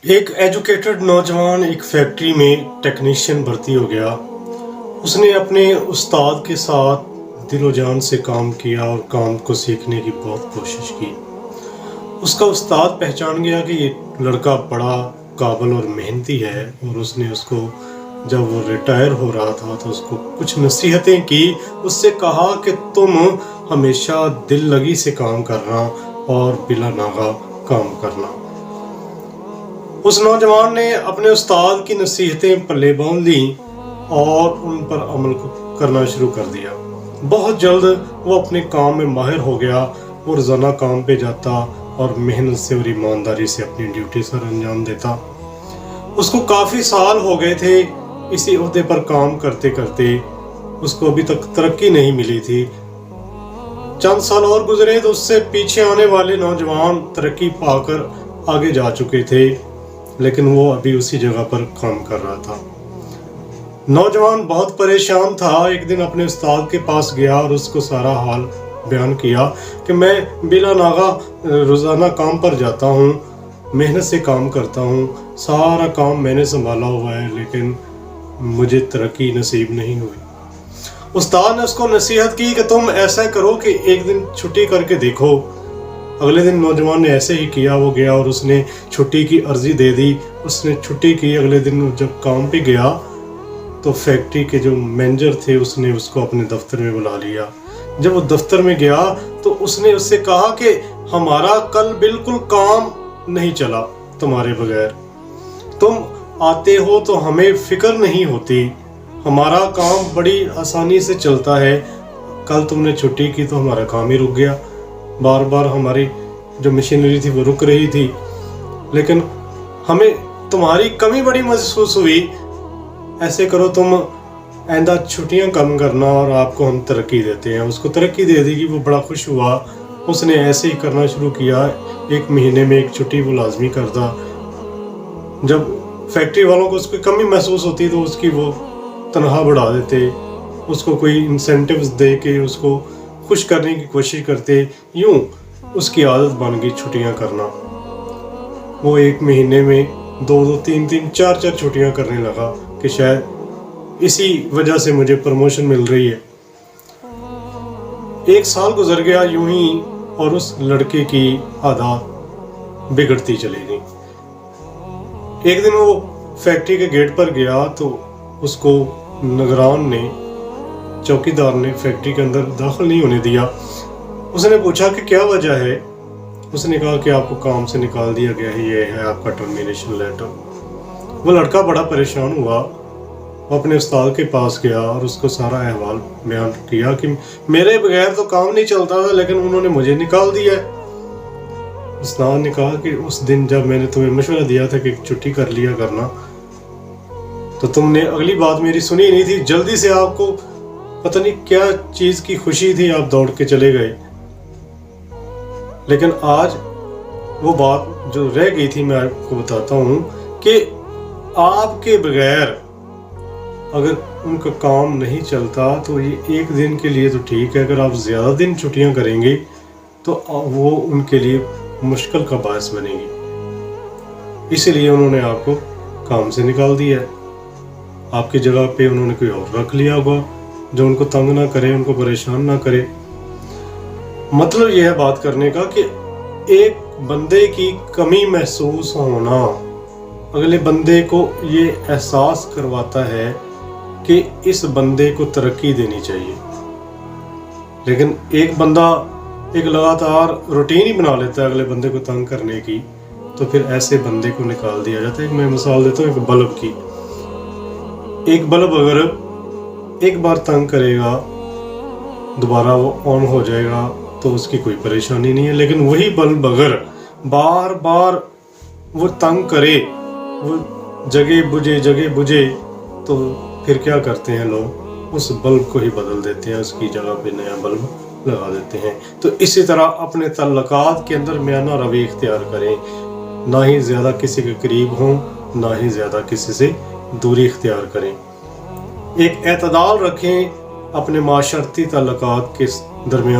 एक एजुकेटेड नौजवान एक फैक्ट्री में टेक्नीशियन भर्ती हो गया। उसने अपने उस्ताद के साथ दिलो जान से काम किया और काम को सीखने की बहुत कोशिश की। उसका उस्ताद पहचान गया कि ये लड़का बड़ा काबिल और मेहनती है, और उसने उसको जब वो रिटायर हो रहा था तो उसको कुछ नसीहतें की। उससे कहा कि तुम हमेशा दिल लगी से काम करना और बिला नागा काम करना। उस नौजवान ने अपने उस्ताद की नसीहतें पल्ले बांध ली और उन पर अमल करना शुरू कर दिया। बहुत जल्द वो अपने काम में माहिर हो गया। वो रोजाना काम पे जाता और मेहनत से और ईमानदारी से अपनी ड्यूटी सर अंजाम देता। उसको काफ़ी साल हो गए थे इसी ओहदे पर काम करते करते। उसको अभी तक तरक्की नहीं मिली थी। चंद साल और गुजरे तो उससे पीछे आने वाले नौजवान तरक्की पाकर आगे जा चुके थे, लेकिन वो अभी उसी जगह पर काम कर रहा था। नौजवान बहुत परेशान था। एक दिन अपने उस्ताद के पास गया और उसको सारा हाल बयान किया कि मैं बिला नागा रोज़ाना काम पर जाता हूँ, मेहनत से काम करता हूँ, सारा काम मैंने संभाला हुआ है, लेकिन मुझे तरक्की नसीब नहीं हुई। उस्ताद ने उसको नसीहत की कि तुम ऐसा करो कि एक दिन छुट्टी करके देखो। अगले दिन नौजवान ने ऐसे ही किया। वो गया और उसने छुट्टी की अर्जी दे दी। उसने छुट्टी की। अगले दिन जब काम पे गया तो फैक्ट्री के जो मैनेजर थे उसने उसको अपने दफ्तर में बुला लिया। जब वो दफ्तर में गया तो उसने उससे कहा कि हमारा कल बिल्कुल काम नहीं चला तुम्हारे बगैर। तुम आते हो तो हमें फिक्र नहीं होती, हमारा काम बड़ी आसानी से चलता है। कल तुमने छुट्टी की तो हमारा काम ही रुक गया। बार बार हमारी जो मशीनरी थी वो रुक रही थी, लेकिन हमें तुम्हारी कमी बड़ी महसूस हुई। ऐसे करो तुम आइंदा छुट्टियां कम करना और आपको हम तरक्की देते हैं। उसको तरक्की दे दी कि वो बड़ा खुश हुआ। उसने ऐसे ही करना शुरू किया। एक महीने में एक छुट्टी वो लाजमी करता। जब फैक्ट्री वालों को उसकी कमी महसूस होती तो उसकी वो तनख्वाह बढ़ा देते, उसको कोई इंसेंटिव्स दे के उसको खुश करने की कोशिश करते। यूं उसकी आदत बन गई छुट्टियां करना। वो एक महीने में 2-2, 3-3, 4-4 छुट्टियां करने लगा कि शायद इसी वजह से मुझे प्रमोशन मिल रही है। एक साल गुजर गया यूं ही, और उस लड़के की आदत बिगड़ती चली गई। एक दिन वो फैक्ट्री के गेट पर गया तो उसको निगरान ने, चौकीदार ने फैक्ट्री के अंदर दाखिल नहीं होने दिया। उसने पूछा कि क्या वजह है। उसने कहा कि आपको काम से निकाल दिया गया है, ये है आपका टर्मिनेशन लेटर। वो लड़का बड़ा परेशान हुआ। वो अपने उस्ताद के पास गया और उसको सारा अहवाल बयान किया कि मेरे बगैर तो काम नहीं चलता था, लेकिन उन्होंने मुझे निकाल दिया है। उस्ताद ने कहा कि उस दिन जब मैंने तुम्हें मशवरा दिया था कि छुट्टी कर लिया करना, तो तुमने अगली बात मेरी सुनी नहीं थी। जल्दी से आपको पता नहीं क्या चीज की खुशी थी, आप दौड़ के चले गए। लेकिन आज वो बात जो रह गई थी मैं आपको बताता हूँ कि आपके बगैर अगर उनका काम नहीं चलता तो ये एक दिन के लिए तो ठीक है, अगर आप ज़्यादा दिन छुट्टियां करेंगे तो वो उनके लिए मुश्किल का बायस बनेगी। इसीलिए उन्होंने आपको काम से निकाल दिया है। आपकी जगह पे उन्होंने कोई और रख लिया होगा जो उनको तंग ना करे, उनको परेशान ना करे। मतलब यह है बात करने का कि एक बंदे की कमी महसूस होना अगले बंदे को ये एहसास करवाता है कि इस बंदे को तरक्की देनी चाहिए। लेकिन एक बंदा एक लगातार रूटीन ही बना लेता है अगले बंदे को तंग करने की, तो फिर ऐसे बंदे को निकाल दिया जाता है। मैं मिसाल देता हूँ एक बल्ब की। एक बल्ब अगर एक बार तंग करेगा, दोबारा वो ऑन हो जाएगा तो उसकी कोई परेशानी नहीं है। लेकिन वही बल्ब अगर बार बार वो तंग करे, वो जगह बुझे, तो फिर क्या करते हैं लोग, उस बल्ब को ही बदल देते हैं, उसकी जगह पे नया बल्ब लगा देते हैं। तो इसी तरह अपने तल्लकात के अंदर मियाना रवैया इख्तियार करें। ना ही ज़्यादा किसी के करीब हों, ना ही ज़्यादा किसी से दूरी इख्तियार करें। एक एतदाल रखें अपने माशरती तल्लकात के दरमियान।